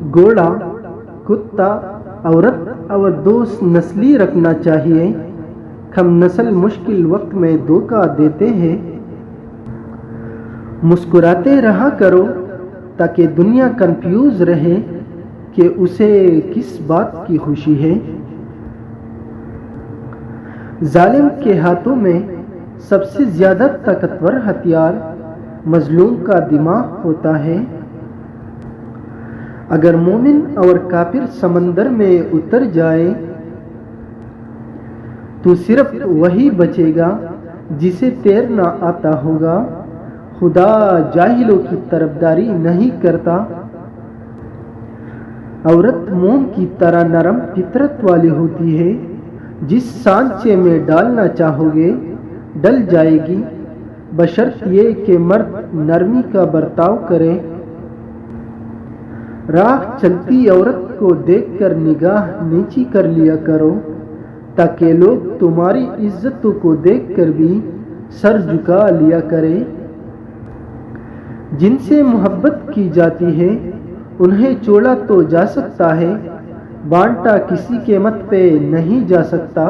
घोड़ा, कुत्ता, औरत और दोस्त नस्ली रखना चाहिए। कम नस्ल मुश्किल वक्त में धोखा देते हैं। मुस्कुराते रहा करो ताकि दुनिया कंफ्यूज रहे कि उसे किस बात की खुशी है। जालिम के हाथों में सबसे ज्यादा ताकतवर हथियार मजलूम का दिमाग होता है। अगर मोमिन और काफिर समंदर में उतर जाए तो सिर्फ वही बचेगा जिसे तैरना आता होगा। खुदा जाहिलों की तरफदारी नहीं करता। औरत मोम की तरह नरम फितरत वाली होती है। जिस सांचे में डालना चाहोगे डल जाएगी, बशर्त ये कि मर्द नरमी का बर्ताव करे। राह चलती औरत को देखकर निगाह नीची कर लिया करो ताकि लोग तुम्हारी इज्जतों को देखकर भी सर झुका लिया करें। जिनसे मोहब्बत की जाती है उन्हें छोड़ा तो जा सकता है, बांटा किसी के मत पे नहीं जा सकता।